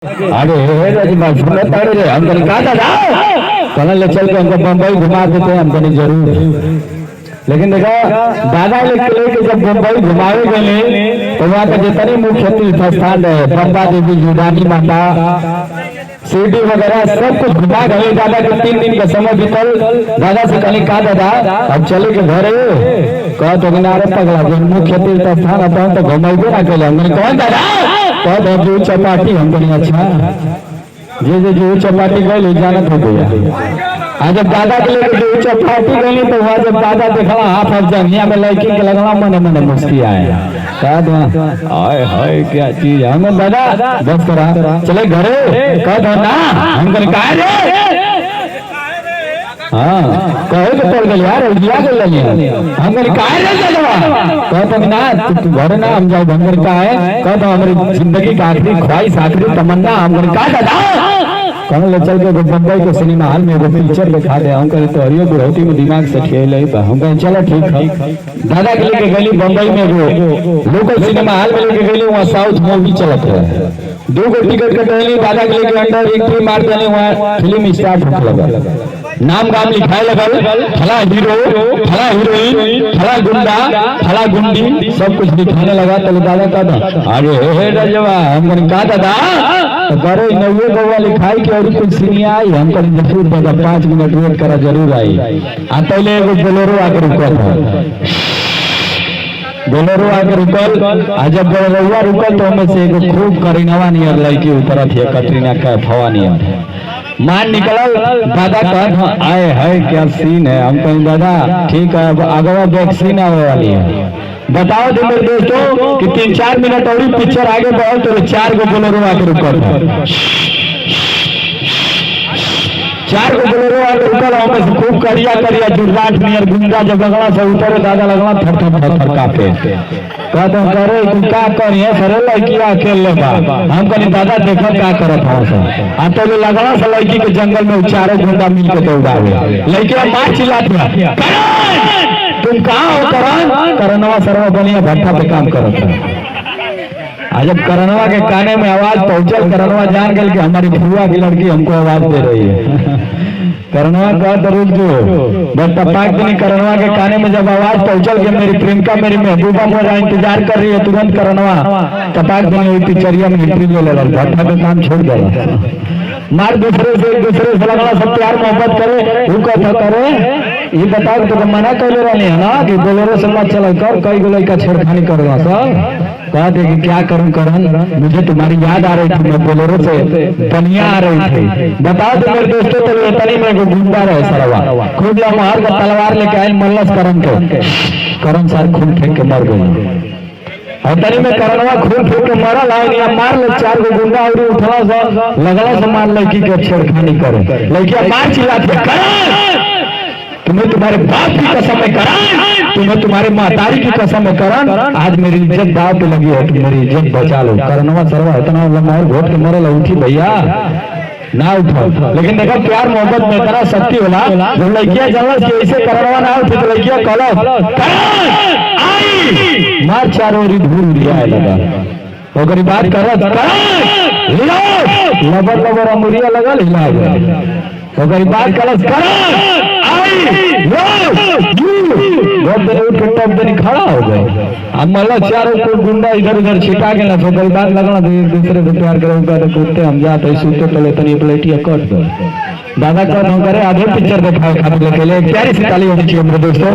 अरे हम कहीं कहा था ले चल के हमको बम्बई घुमा देते हैं, हम कहीं जरूर। लेकिन देखो दादा लेके जब बम्बई घुमावे गए तो वहाँ का जितने मुख्य तीर्थ स्थान है, बम्बा देवी, जुडानी माता, शिरडी वगैरह सब कुछ घुमा गए। दादा के 3 दिन का समय बीतल। दादा से कहीं कहा दादा अब चले के घरे कह तो किनारे पगला जो मुख्य तीर्थ स्थान होता है तो घुमाइबे ना कल। हमने कौन दादा कह जो चपाटी, हम कहीं अच्छा जो चपाटी गई जानत हो गया। आज जब दादा के लेके जो चपाटी गई तो वहाँ जब दादा देखा हाथ हाथ जंगिया में लड़की के लगना मन मन मुस्की आया। हाय हाय क्या चीज है। हमें दादा बस करा चले घरे कह दो ना, हम कहीं कहा रे हाँ कहे तो पड़ गई यार दिया कर लेंगे हम कहीं कहा रे कह तो ना तू घरे ना हम जाओ भंगर का है। कह दो हमारी जिंदगी का आखिरी ख्वाहिश आखिरी तमन्ना हम कहीं कहा दादा कौन ले चल के बम्बई के सिनेमा हॉल में वो पिक्चर दिखा दे। हम कहे तो हरियो बुढ़ौती में दिमाग से खेल है। हम कहे चलो ठीक है। दादा के लेके गली बम्बई में वो लोकल सिनेमा हॉल में लेके गली, वहाँ साउथ मूवी चलत है। 2 गो टिकट कटैली, दादा के लेके अंदर एंट्री मार देने, वहाँ फिल्म स्टार्ट होने लगा। नाम गाम लिखाए लगल, फला हीरो, फला हीरोइन, फला गुंडा, फला गुंडी सब कुछ दिखाने लगा। तो दादा का अरे हे रजवा हम कहा दादा तो करे नवे गौवा लिखाई के और कुछ सीनिया आई। हम कहीं जरूर दादा 5 मिनट वेट करा जरूर आई। पहले एगो बोलेरो आके रुकल था, बोलेरो आके रुकल। जब बोलेरो रुकल तो हमें से एगो खूब करीनवा नियर लड़की ऊपर थी, कटरीना कैफ हवा नियर मान निकल। दादा कह आए है क्या सीन है। हम कहीं दादा ठीक है अब आगवा वैक्सीन आने वाली है। बताओ तो मेरे दोस्तों कि 3-4 मिनट और पिक्चर आगे बढ़ो तो 4 गो बोलेरो आके रुकल, 4 गो बोलेरो आके रुकल। हमें से खूब करिया करिया जुर्राट नियर गुंडा जब लगला से उतरे दादा लगला थर थर थर थर कापे। कहते करे तू क्या करिए सरे लड़की अकेले ले बा। हम कहीं दादा देखो क्या करत हो सब। तो लगला से लड़की के जंगल में 4 गुंडा मिल के दौड़ावे। लड़की मार चिल्लाती तुम कहाँ हो करण? करणवा सरवा बनिया भट्टा पे काम करत है। जब करणवा के काने में आवाज पहुंचल, करणवा जान गए कि हमारी फुआ की लड़की हमको आवाज दे रही है। करणवा का तो रुक जो बस टपाक नहीं। करणवा के काने में जब आवाज पहुंचल कि मेरी प्रियंका मेरी महबूबा मेरा इंतजार कर रही है, तुरंत करणवा टपाक नहीं हुई पिक्चरिया में एंट्री ले लगा, भट्टा पे काम छोड़ दिया। मार दूसरे से एक दूसरे से लगना सब प्यार मोहब्बत करे। वो कहता करे ये बताओ तो मना कर ले रही है ना कि बोलेरो से मत चला कर, कई गोले का छेड़खानी कर रहा सर। कहते कि क्या करूं करण, मुझे तुम्हारी याद आ रही थी, मैं बोलेरो से बनिया आ रही थी। बताओ तो मेरे दोस्तों तो इतनी में गुंडा रहे सरवा खूब लम्हार का तलवार लेके आए मल्लस करण के। करण सर खून फेंक के मर गए। और तनी में करणवा खून फेंक के मरल है या मार ले 4 गो गुंडा और उठला से लगला से मार लड़की के छेड़खानी करे। लड़कियां मार चिल्लाती करण तुम्हें तुम्हारे बाप की कसम है करण, तुम्हें तुम्हारे महतारी की कसम है करण, आज मेरी इज्जत दाव पे लगी है, तुम मेरी इज्जत बचा लो। करणवा सरवा इतना लम्बा घोट के मरल उठी भैया ना उठो। लेकिन देखो प्यार मोहब्बत में इतना शक्ति होला। जब लड़कियां जंगल से ऐसे करणवा ना उठी तो लड़कियां कलश आई मार 4 ओरी धूल दिया लगा। ओकरी बात करत करण लबर लबर अमुरिया लगा हिला गया। ओकरी बात करत करण खड़ा हो गए। अब मतलब 4 को गुंडा इधर उधर छिटा के ना तो बात लगना एक दूसरे से प्यार करे कुत्ते हम जाते सूते तले तनी प्लेटिया कट दो। दादा कौन करे आधे पिक्चर दिखाओ खाते लेके प्यारी सी ताली होनी चाहिए मेरे दोस्तों।